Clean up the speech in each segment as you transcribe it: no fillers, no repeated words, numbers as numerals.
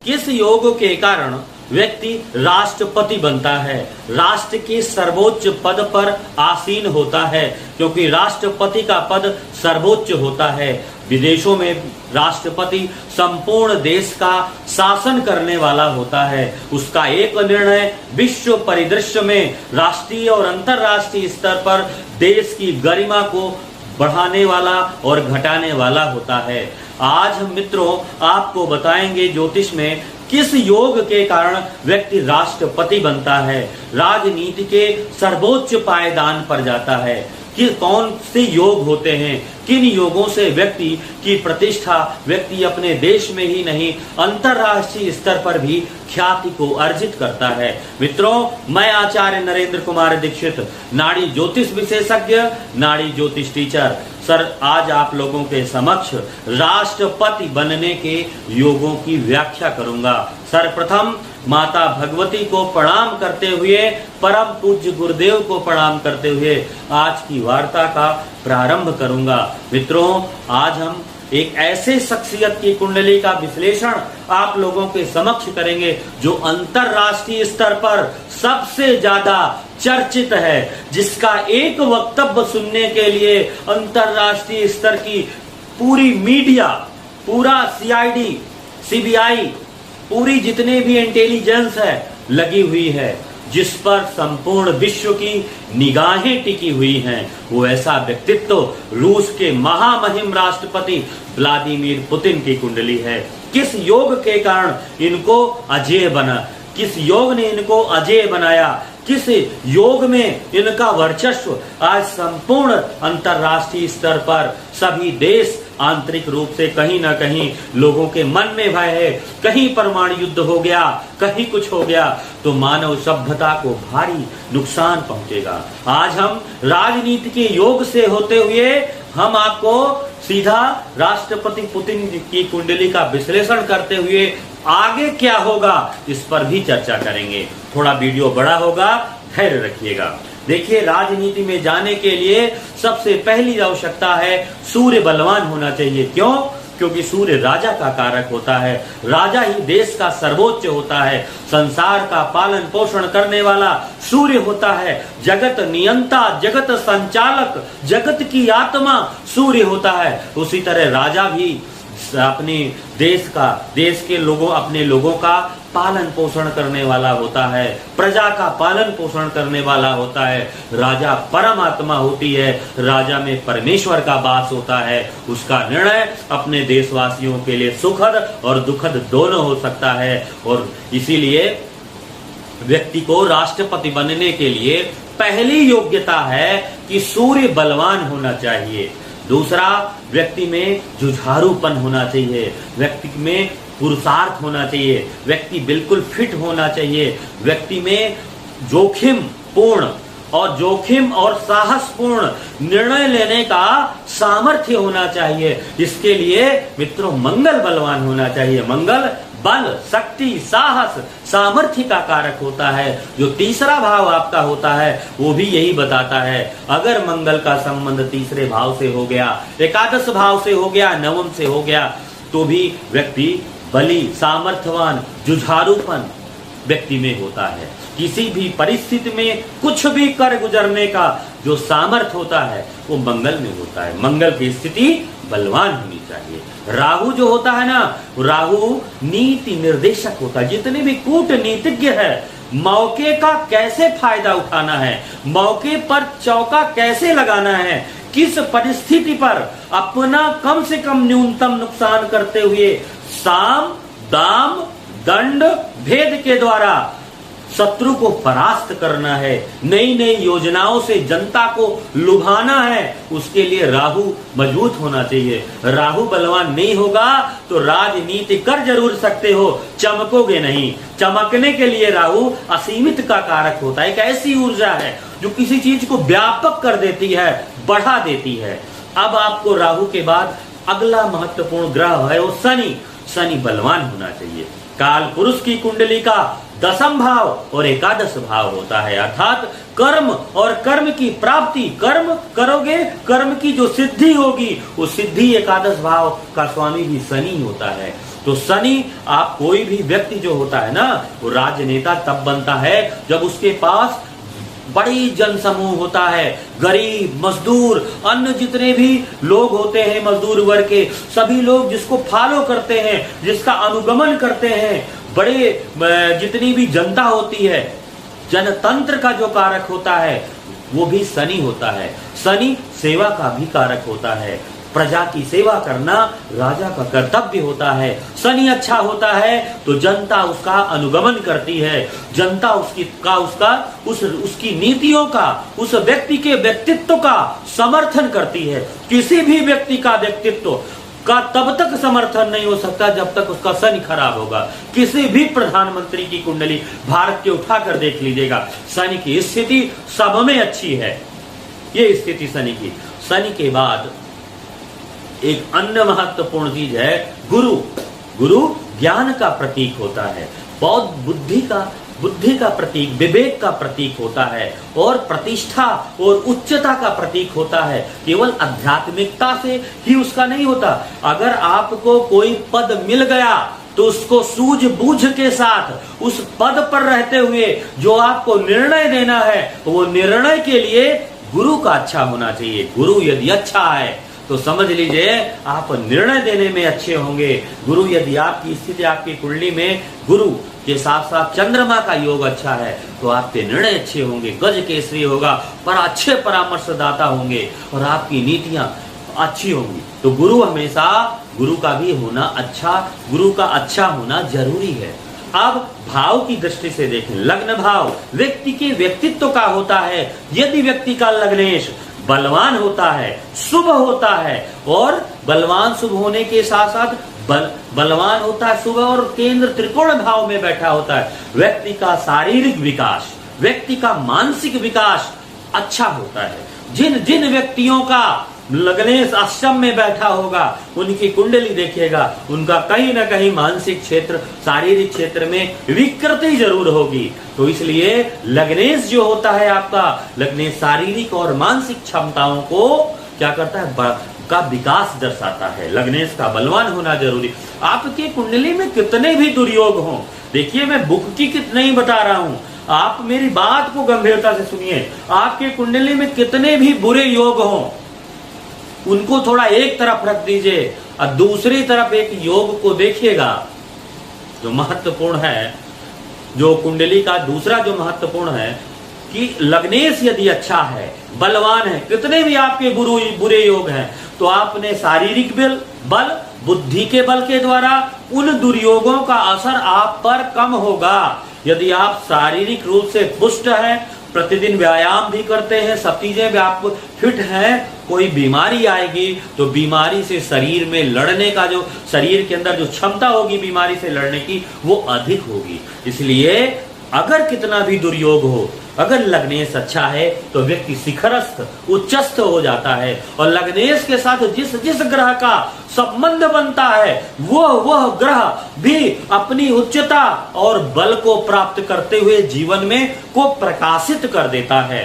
किस योग के कारण व्यक्ति राष्ट्रपति बनता है, राष्ट्र के सर्वोच्च पद पर आसीन होता है, क्योंकि राष्ट्रपति का पद सर्वोच्च होता है। विदेशों में राष्ट्रपति संपूर्ण देश का शासन करने वाला होता है। उसका एक निर्णय विश्व परिदृश्य में राष्ट्रीय और अंतर्राष्ट्रीय स्तर पर देश की गरिमा को बढ़ाने वाला और घटाने वाला होता है। आज हम मित्रों आपको बताएंगे ज्योतिष में किस योग के कारण व्यक्ति राष्ट्रपति बनता है, राजनीति के सर्वोच्च पायदान पर जाता है, कि कौन से योग होते हैं, किन योगों से व्यक्ति की प्रतिष्ठा व्यक्ति अपने देश में ही नहीं अंतर्राष्ट्रीय स्तर पर भी ख्याति को अर्जित करता है। मित्रों, मैं आचार्य नरेंद्र कुमार दीक्षित, नाड़ी ज्योतिष विशेषज्ञ, नाड़ी ज्योतिष टीचर सर, आज आप लोगों के समक्ष राष्ट्रपति बनने के योगों की व्याख्या करूंगा। सर्वप्रथम माता भगवती को प्रणाम करते हुए, परम पूज्य गुरुदेव को प्रणाम करते हुए आज की वार्ता का प्रारंभ करूंगा। मित्रों, आज हम एक ऐसे शख्सियत की कुंडली का विश्लेषण आप लोगों के समक्ष करेंगे जो अंतरराष्ट्रीय स्तर पर सबसे ज्यादा चर्चित है, जिसका एक वक्तव्य सुनने के लिए अंतरराष्ट्रीय स्तर की पूरी मीडिया, पूरा सीआईडी, सीबीआई, पूरी जितने भी इंटेलिजेंस है लगी हुई है, जिस पर संपूर्ण विश्व की निगाहें टिकी हुई हैं। वो ऐसा व्यक्तित्व रूस के महामहिम राष्ट्रपति व्लादिमीर पुतिन की कुंडली है। किस योग के कारण इनको अजेय बना, किस योग ने इनको अजेय बनाया, किस योग में इनका वर्चस्व आज संपूर्ण अंतरराष्ट्रीय स्तर पर सभी देश आंतरिक रूप से कहीं ना कहीं लोगों के मन में भय है, कहीं परमाणु युद्ध हो गया, कहीं कुछ हो गया तो मानव सभ्यता को भारी नुकसान पहुंचेगा। आज हम राजनीति के योग से होते हुए हम आपको सीधा राष्ट्रपति पुतिन की कुंडली का विश्लेषण करते हुए आगे क्या होगा इस पर भी चर्चा करेंगे। थोड़ा वीडियो बड़ा होगा, धैर्य रखिएगा। देखिए, राजनीति में जाने के लिए सबसे पहली आवश्यकता है सूर्य बलवान होना चाहिए। क्यों? क्योंकि सूर्य राजा का कारक होता है, राजा ही देश का सर्वोच्च होता है, संसार का पालन पोषण करने वाला सूर्य होता है, जगत नियंता, जगत संचालक, जगत की आत्मा सूर्य होता है। उसी तरह राजा भी अपने देश के लोगों, अपने लोगों का पालन पोषण करने वाला होता है, प्रजा का पालन पोषण करने वाला होता है। राजा परमात्मा होती है, राजा में परमेश्वर का वास होता है। उसका निर्णय अपने देशवासियों के लिए सुखद और दुखद दोनों हो सकता है। और इसीलिए व्यक्ति को राष्ट्रपति बनने के लिए पहली योग्यता है कि सूर्य बलवान होना चाहिए। दूसरा, व्यक्ति में जुझारूपन होना चाहिए, व्यक्ति में पुरुषार्थ होना चाहिए, व्यक्ति बिल्कुल फिट होना चाहिए, व्यक्ति में जोखिम और साहसपूर्ण निर्णय लेने का सामर्थ्य होना चाहिए। इसके लिए मित्रों मंगल बलवान होना चाहिए। मंगल बल, शक्ति, साहस, सामर्थ्य का कारक होता है। जो तीसरा भाव आपका होता है वो भी यही बताता है। अगर मंगल का संबंध तीसरे भाव से हो गया, एकादश भाव से हो गया, नवम से हो गया, तो भी व्यक्ति बली, सामर्थ्यवान, जुझारूपन व्यक्ति में होता है। किसी भी परिस्थिति में कुछ भी कर गुजरने का जो सामर्थ्य होता है वो मंगल में होता है। मंगल की स्थिति बलवान होनी चाहिए। राहु जो होता है ना, राहु नीति निर्देशक होता है। जितने भी कूटनीतिज्ञ है, मौके का कैसे फायदा उठाना है, मौके पर चौका कैसे लगाना है, किस परिस्थिति पर अपना कम से कम न्यूनतम नुकसान करते हुए साम, दाम, दंड, भेद के द्वारा शत्रु को परास्त करना है, नई नई योजनाओं से जनता को लुभाना है, उसके लिए राहु मजबूत होना चाहिए। राहु बलवान नहीं होगा तो राजनीति कर जरूर सकते हो, चमकोगे नहीं। चमकने के लिए राहु असीमित का कारक होता है। एक ऐसी ऊर्जा है जो किसी चीज को व्यापक कर देती है, बढ़ा देती है। अब आपको राहु के बाद अगला महत्वपूर्ण ग्रह है वो शनि। शनि बलवान होना चाहिए। काल पुरुष की कुंडली का दसम भाव और एकादश भाव होता है, अर्थात कर्म और कर्म की प्राप्ति। कर्म करोगे, कर्म की जो सिद्धि होगी वो सिद्धि एकादश भाव का स्वामी भी शनि होता है। तो शनि, आप कोई भी व्यक्ति जो होता है ना, वो राजनेता तब बनता है जब उसके पास बड़ी जनसमूह होता है, गरीब, मजदूर, अन्य जितने भी लोग होते हैं मजदूर वर्ग के, सभी लोग जिसको फॉलो करते हैं, जिसका अनुगमन करते हैं, बड़े जितनी भी जनता होती है, जनतंत्र का जो कारक होता है वो भी शनि होता है। शनि सेवा का भी कारक होता है। प्रजा की सेवा करना राजा का कर्तव्य होता है। शनि अच्छा होता है तो जनता उसका अनुगमन करती है, जनता उसकी नीतियों का, उस व्यक्ति के व्यक्तित्व का समर्थन करती है। किसी भी व्यक्ति का व्यक्तित्व का तब तक समर्थन नहीं हो सकता जब तक उसका शनि खराब होगा। किसी भी प्रधानमंत्री की कुंडली भारत के उठाकर देख लीजिएगा, शनि की स्थिति सब में अच्छी है। ये स्थिति शनि की। शनि के बाद एक अन्य महत्वपूर्ण चीज है गुरु। गुरु ज्ञान का प्रतीक होता है, बौद्ध बुद्धि का प्रतीक, विवेक का प्रतीक होता है और प्रतिष्ठा और उच्चता का प्रतीक होता है। केवल आध्यात्मिकता से ही उसका नहीं होता। अगर आपको कोई पद मिल गया तो उसको सूझबूझ के साथ उस पद पर रहते हुए जो आपको निर्णय देना है, वो निर्णय के लिए गुरु का अच्छा होना चाहिए। गुरु यदि अच्छा है तो समझ लीजिए आप निर्णय देने में अच्छे होंगे। गुरु यदि आपकी स्थिति, आपकी कुंडली में गुरु के साथ साथ चंद्रमा का योग अच्छा है तो आपके निर्णय अच्छे होंगे, गज केसरी होगा, पर अच्छे परामर्शदाता होंगे और आपकी नीतियां अच्छी होंगी। तो गुरु हमेशा, गुरु का भी होना अच्छा, गुरु का अच्छा होना जरूरी है। अब भाव की दृष्टि से देखें, लग्न भाव व्यक्ति के व्यक्तित्व का होता है। यदि व्यक्ति का लग्नेश बलवान होता है, शुभ होता है, और बलवान शुभ होने के साथ साथ बलवान होता है शुभ और केंद्र त्रिकोण भाव में बैठा होता है, व्यक्ति का शारीरिक विकास, व्यक्ति का मानसिक विकास अच्छा होता है। जिन जिन व्यक्तियों का लग्नेश अष्टम में बैठा होगा, उनकी कुंडली देखिएगा, उनका कहीं ना कहीं मानसिक क्षेत्र, शारीरिक क्षेत्र में विकृति जरूर होगी। तो इसलिए लग्नेश जो होता है आपका, लग्नेश शारीरिक और मानसिक क्षमताओं को क्या करता है, का विकास दर्शाता है। लग्नेश का बलवान होना जरूरी। आपके कुंडली में कितने भी दुर्योग हों, देखिए मैं बुक की नहीं बता रहा हूं, आप मेरी बात को गंभीरता से सुनिए। आपके कुंडली में कितने भी बुरे योग हों, उनको थोड़ा एक तरफ रख दीजिए और दूसरी तरफ एक योग को देखिएगा जो महत्वपूर्ण है। जो कुंडली का दूसरा जो महत्वपूर्ण है कि लग्नेश यदि अच्छा है, बलवान है, कितने भी आपके बुरे योग हैं, तो आपने शारीरिक बल, बुद्धि के बल के द्वारा उन दुर्योगों का असर आप पर कम होगा। यदि आप शारीरिक रूप से पुष्ट हैं, प्रतिदिन व्यायाम भी करते हैं, सब चीजें भी आप फिट हैं, कोई बीमारी आएगी तो बीमारी से शरीर में लड़ने का, जो शरीर के अंदर जो क्षमता होगी बीमारी से लड़ने की, वो अधिक होगी। इसलिए अगर कितना भी दुर्योग हो, अगर लग्नेश अच्छा है तो व्यक्ति शिखरस्थ, उच्चस्थ हो जाता है। और लग्नेश के साथ जिस जिस ग्रह का संबंध बनता है वह ग्रह भी अपनी उच्चता और बल को प्राप्त करते हुए जीवन में को प्रकाशित कर देता है।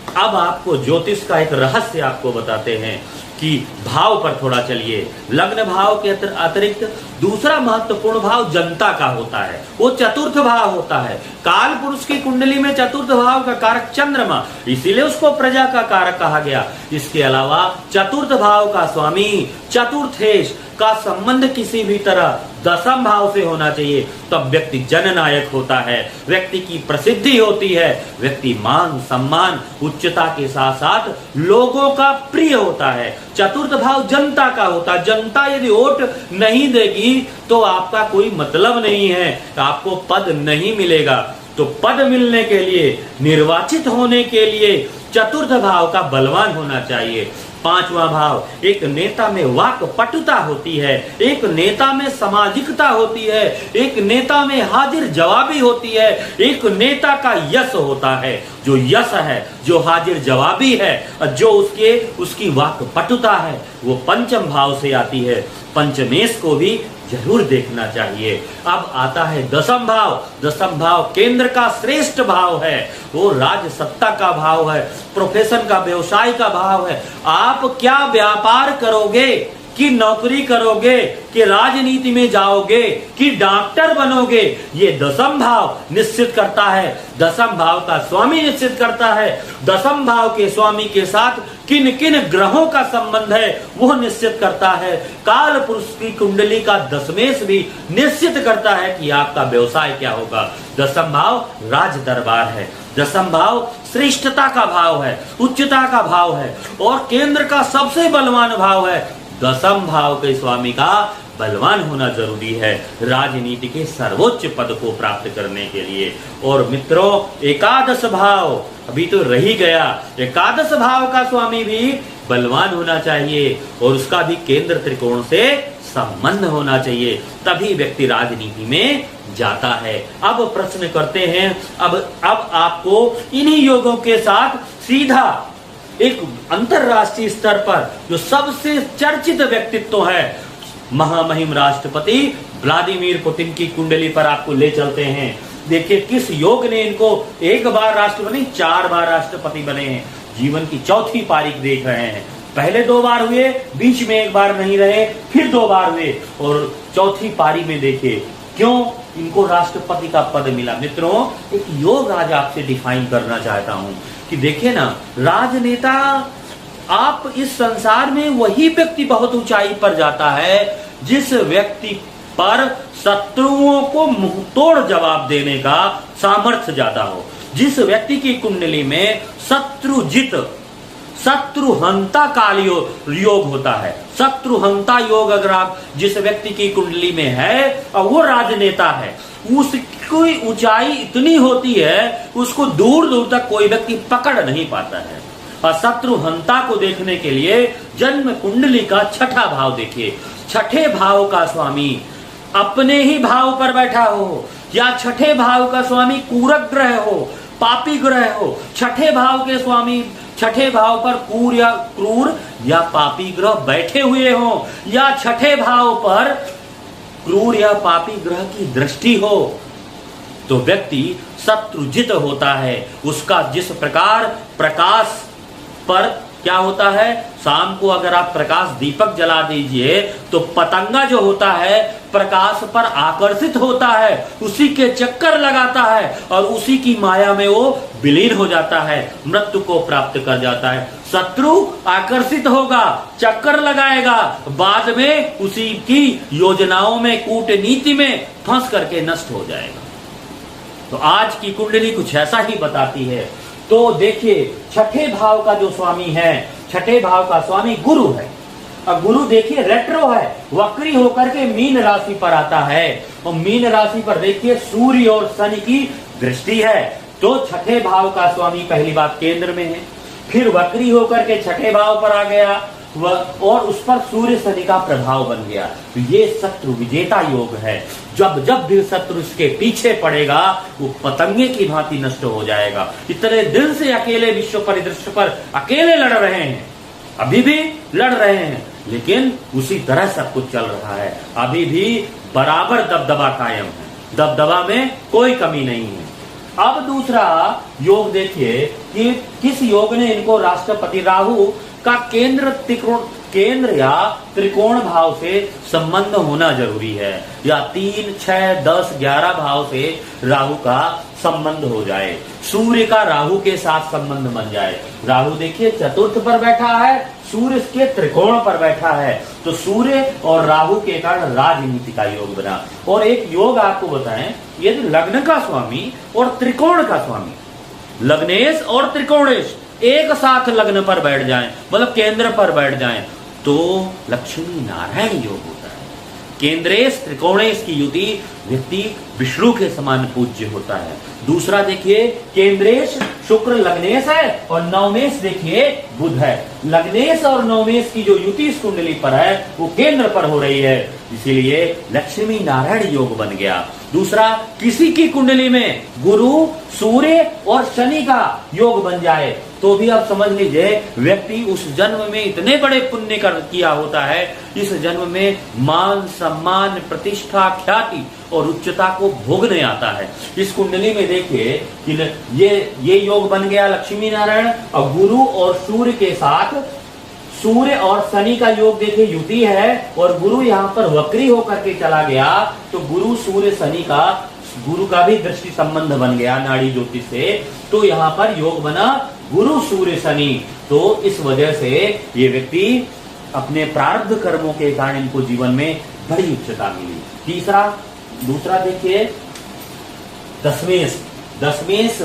अब आपको ज्योतिष का एक रहस्य आपको बताते हैं कि भाव पर थोड़ा चलिए। लग्न भाव के अतिरिक्त दूसरा महत्वपूर्ण भाव जनता का होता है, वो चतुर्थ भाव होता है। काल पुरुष की कुंडली में चतुर्थ भाव का कारक चंद्रमा, इसीलिए उसको प्रजा का कारक कहा गया। इसके अलावा चतुर्थ भाव का स्वामी चतुर्थेश का संबंध किसी भी तरह दशम भाव से होना चाहिए, तब व्यक्ति जननायक होता है, व्यक्ति की प्रसिद्धि होती है, व्यक्ति मान सम्मान उच्चता के साथ साथ लोगों का प्रिय होता है। चतुर्थ भाव जनता का होता है। जनता यदि वोट नहीं देगी तो आपका कोई मतलब नहीं है, आपको पद नहीं मिलेगा। तो पद मिलने के लिए, निर्वाचित होने के लिए चतुर्थ भाव का बलवान होना चाहिए। पांचवा भाव, एक नेता में वाक पटुता होती है, एक नेता में सामाजिकता होती है, एक नेता में हाजिर जवाबी होती है, एक नेता का यश होता है। जो यश है, जो हाजिर जवाबी है, जो उसकी वाक पटुता है, वो पंचम भाव से आती है। पंचमेश को भी जरूर देखना चाहिए। अब आता है दशम भाव। दशम भाव केंद्र का श्रेष्ठ भाव है, वो राज सत्ता का भाव है, प्रोफेशन का, व्यवसाय का भाव है। आप क्या व्यापार करोगे, कि नौकरी करोगे, कि राजनीति में जाओगे, कि डॉक्टर बनोगे, ये दसम भाव निश्चित करता है। दसम भाव का स्वामी निश्चित करता है। दसम भाव के स्वामी के साथ किन किन ग्रहों का संबंध है वो निश्चित करता है। काल पुरुष की कुंडली का दशमेश भी निश्चित करता है कि आपका व्यवसाय क्या होगा। दसम भाव राज दरबार है। दसम भाव श्रेष्ठता का भाव है, उच्चता का भाव है और केंद्र का सबसे बलवान भाव है। दसम भाव के स्वामी का बलवान होना जरूरी है राजनीति के सर्वोच्च पद को प्राप्त करने के लिए। और मित्रों, एकादश भाव अभी तो रही गया, एकादश भाव का स्वामी भी बलवान होना चाहिए और उसका भी केंद्र त्रिकोण से संबंध होना चाहिए, तभी व्यक्ति राजनीति में जाता है। अब प्रश्न करते हैं, अब आपको इन्हीं योगों के साथ सीधा एक अंतरराष्ट्रीय स्तर पर जो सबसे चर्चित व्यक्तित्व है, महामहिम राष्ट्रपति व्लादिमीर पुतिन की कुंडली पर आपको ले चलते हैं। देखिए किस योग ने इनको एक बार राष्ट्रपति, 4 बार राष्ट्रपति बने हैं। जीवन की चौथी पारी देख रहे हैं। पहले 2 बार हुए, बीच में 1 बार नहीं रहे, फिर 2 बार हुए और चौथी पारी में देखिए क्यों इनको राष्ट्रपति का पद मिला। मित्रों, एक योग आज आपसे डिफाइन करना चाहता हूं कि देखिए ना, राजनेता, आप इस संसार में वही व्यक्ति बहुत ऊंचाई पर जाता है जिस व्यक्ति पर शत्रुओं को मुंहतोड़ जवाब देने का सामर्थ्य ज्यादा हो। जिस व्यक्ति की कुंडली में शत्रुजित, शत्रुहंता काल योग होता है। शत्रुहंता योग अगर आप जिस व्यक्ति की कुंडली में है और वो राजनेता है, उसकी ऊंचाई इतनी होती है उसको दूर दूर तक कोई व्यक्ति पकड़ नहीं पाता है। और शत्रुहंता को देखने के लिए जन्म कुंडली का 6ठा भाव देखिए। 6ठे भाव का स्वामी अपने ही भाव पर बैठा हो या 6ठे भाव का स्वामी कूरक ग्रह हो, पापी ग्रह हो, 6ठे भाव के स्वामी 6ठे भाव पर क्रूर या पापी ग्रह बैठे हुए हो या 6ठे भाव पर क्रूर या पापी ग्रह की दृष्टि हो, तो व्यक्ति शत्रुजित होता है। उसका जिस प्रकार प्रकाश पर क्या होता है, शाम को अगर आप प्रकाश दीपक जला दीजिए तो पतंगा जो होता है प्रकाश पर आकर्षित होता है, उसी के चक्कर लगाता है और उसी की माया में वो विलीन हो जाता है, मृत्यु को प्राप्त कर जाता है। शत्रु आकर्षित होगा, चक्कर लगाएगा, बाद में उसी की योजनाओं में, कूटनीति में फंस करके नष्ट हो जाएगा। तो आज की कुंडली कुछ ऐसा ही बताती है। तो देखिए 6ठे भाव का जो स्वामी है, 6ठे भाव का स्वामी गुरु है। अब गुरु देखिए रेट्रो है, वक्री होकर के मीन राशि पर आता है और मीन राशि पर देखिए सूर्य और शनि की दृष्टि है। तो 6ठे भाव का स्वामी पहली बात केंद्र में है, फिर वक्री होकर के 6ठे भाव पर आ गया और उस पर सूर्य शनि का प्रभाव बन गया। तो ये शत्रु विजेता योग है। जब जब भी शत्रु इसके पीछे पड़ेगा वो पतंगे की भांति नष्ट हो जाएगा। इतने दिन से अकेले विश्व परिदृश्य पर अकेले लड़ रहे हैं, अभी भी लड़ रहे हैं, लेकिन उसी तरह सब कुछ चल रहा है। अभी भी बराबर दबदबा कायम है, दबदबा में कोई कमी नहीं है। अब दूसरा योग देखिए कि किस योग ने इनको राष्ट्रपति, राहु का केंद्र या त्रिकोण भाव से संबंध होना जरूरी है, या 3, 6, 10, 11 भाव से राहु का संबंध हो जाए, सूर्य का राहु के साथ संबंध बन जाए। राहु देखिए चतुर्थ पर बैठा है, सूर्य के त्रिकोण पर बैठा है, तो सूर्य और राहु के कारण राजनीति का योग बना। और एक योग आपको बताएं, यदि लग्न का स्वामी और त्रिकोण का स्वामी, लग्नेश और त्रिकोणेश एक साथ लग्न पर बैठ जाएं, मतलब केंद्र पर बैठ जाएं, तो लक्ष्मी नारायण योग होता है। केंद्रेश त्रिकोणेश की युति व्यक्ति विष्णु के समान पूज्य होता है। दूसरा देखिए केंद्रेश शुक्र लग्नेश है और नवमेश देखिए बुध है। लग्नेश और नवमेश की जो युति इस कुंडली पर है वो केंद्र पर हो रही है, इसीलिए लक्ष्मी नारायण योग बन गया। दूसरा, किसी की कुंडली में गुरु, सूर्य और शनि का योग बन जाए तो भी आप समझ लीजिए व्यक्ति उस जन्म में इतने बड़े पुण्य कर किया होता है, इस जन्म में मान, सम्मान, प्रतिष्ठा, ख्याति और उच्चता को भोगने आता है। इस कुंडली में देखिए कि ये योग बन गया लक्ष्मी नारायण और गुरु और सूर्य के साथ सूर्य और शनि का योग देखिए युति है और गुरु यहाँ पर वक्री होकर के चला गया, तो गुरु सूर्य शनि का, गुरु का भी दृष्टि संबंध बन गया नाड़ी ज्योतिष से, तो यहाँ पर योग बना गुरु सूर्य शनि। तो इस वजह से ये व्यक्ति अपने प्रारब्ध कर्मों के कारण इनको जीवन में बड़ी उच्चता मिली। दूसरा देखिए दशमेश। दशमेश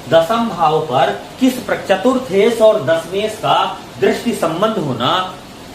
दशम भाव पर किस चतुर्थेश और दशमेश का दृष्टि संबंध होना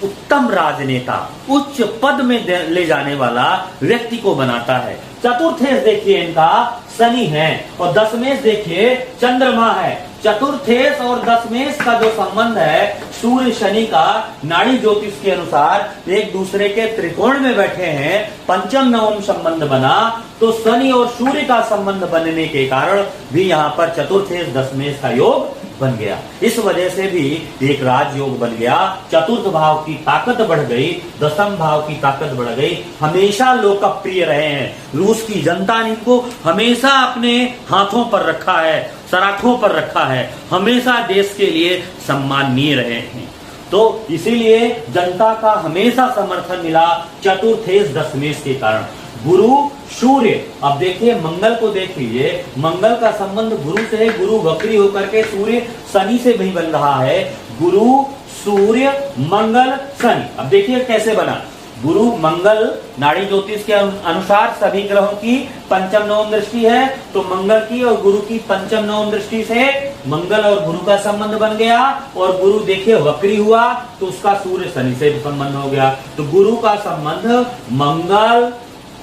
उत्तम राजनेता, उच्च पद में ले जाने वाला व्यक्ति को बनाता है। चतुर्थेश देखिए इनका शनि है और दशमेश देखिए चंद्रमा है। चतुर्थेश और दशमेश का जो संबंध है सूर्य शनि का नाड़ी ज्योतिष के अनुसार एक दूसरे के त्रिकोण में बैठे हैं, पंचम नवम संबंध बना, तो शनि और सूर्य का संबंध बनने के कारण भी यहाँ पर चतुर्थेश दशमेश का योग बन गया। इस वजह से भी एक राजयोग बन गया। चतुर्थ भाव की ताकत बढ़ गई, दशम भाव की ताकत बढ़ गई। हमेशा लोकप्रिय रहे हैं, रूस की जनता ने इनको हमेशा अपने हाथों पर रखा है, सराखों पर रखा है, हमेशा देश के लिए सम्माननीय रहे हैं। तो इसीलिए जनता का हमेशा समर्थन मिला चतुर्थेश दशमेश के कारण। गुरु सूर्य, अब देखिए मंगल को देख लीजिए, मंगल का संबंध गुरु से है, गुरु वक्री होकर के सूर्य शनि से भी बन रहा है। गुरु सूर्य मंगल शनि, अब देखिए कैसे बना। गुरु मंगल नाड़ी ज्योतिष के अनुसार सभी ग्रहों की पंचम नवम दृष्टि है, तो मंगल की और गुरु की पंचम नवम दृष्टि से मंगल और गुरु का संबंध बन गया। और गुरु देखिए वक्री हुआ तो उसका सूर्य शनि से संबंध हो गया। तो गुरु का संबंध मंगल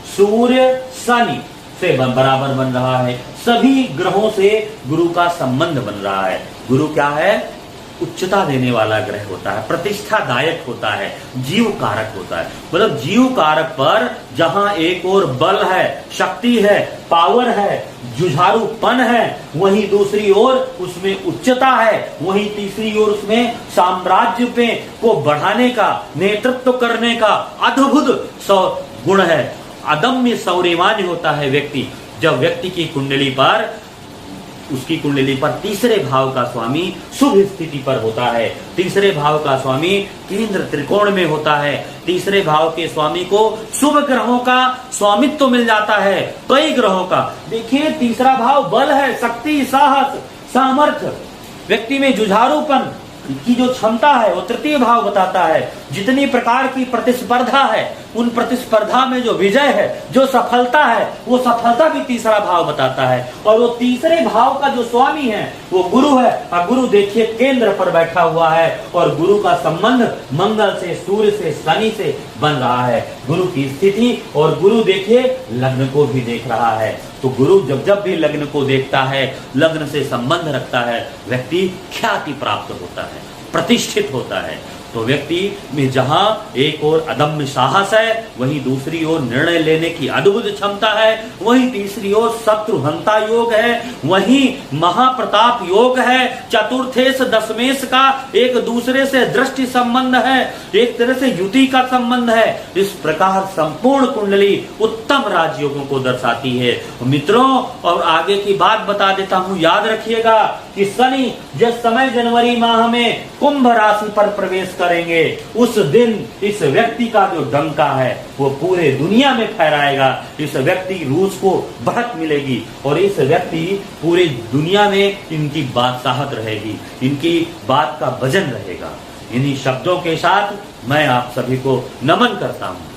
सूर्य शनि से बराबर बन रहा है। सभी ग्रहों से गुरु का संबंध बन रहा है। गुरु क्या है? उच्चता देने वाला ग्रह होता है, प्रतिष्ठादायक होता है, जीव कारक होता है। मतलब जीव कारक पर जहां एक और बल है, शक्ति है, पावर है, जुझारूपन है, वहीं दूसरी ओर उसमें उच्चता है, वहीं तीसरी ओर उसमें साम्राज्य पे को बढ़ाने का, नेतृत्व करने का अद्भुत गुण है। अदम्य शौर्यवान होता है व्यक्ति। जब व्यक्ति की कुंडली पर, उसकी कुंडली पर तीसरे भाव का स्वामी शुभ स्थिति पर होता है, तीसरे भाव का स्वामी केंद्र त्रिकोण में होता है, तीसरे भाव के स्वामी को शुभ ग्रहों का स्वामित्व मिल जाता है, कई ग्रहों का। देखिए तीसरा भाव बल है, शक्ति, साहस, सामर्थ्य, व्यक्ति में जुझारूपन की जो क्षमता है वो तृतीय भाव बताता है। जितनी प्रकार की प्रतिस्पर्धा है उन प्रतिस्पर्धा में जो विजय है, जो सफलता है, वो सफलता भी तीसरा भाव बताता है। और वो तीसरे भाव का जो स्वामी है वो गुरु है। और गुरु देखिए केंद्र पर बैठा हुआ है और गुरु का संबंध मंगल से, सूर्य से, शनि से बन रहा है। गुरु की स्थिति, और गुरु देखिए लग्न को भी देख रहा है। तो गुरु जब जब भी लग्न को देखता है, लग्न से संबंध रखता है, व्यक्ति ख्याति प्राप्त होता है, प्रतिष्ठित होता है। तो व्यक्ति में जहां एक ओर अदम्य साहस है, वहीं दूसरी ओर निर्णय लेने की अद्भुत क्षमता है, वहीं तीसरी ओर शत्रुहंता योग है, वहीं महाप्रताप योग है, चतुर्थेश दशमेश का एक दूसरे से दृष्टि संबंध है, एक तरह से युति का संबंध है। इस प्रकार संपूर्ण कुंडली उत्तम राजयोगों को दर्शाती है। मित्रों, और आगे की बात बता देता हूं, याद रखिएगा कि शनि जिस समय जनवरी माह में कुंभ राशि पर प्रवेश करेंगे, उस दिन इस व्यक्ति का जो डंका है वो पूरे दुनिया में फहराएगा। इस व्यक्ति रूस को बढ़त मिलेगी और इस व्यक्ति पूरी दुनिया में इनकी बादशाहत रहेगी, इनकी बात का वजन रहेगा। इन्हीं शब्दों के साथ मैं आप सभी को नमन करता हूं।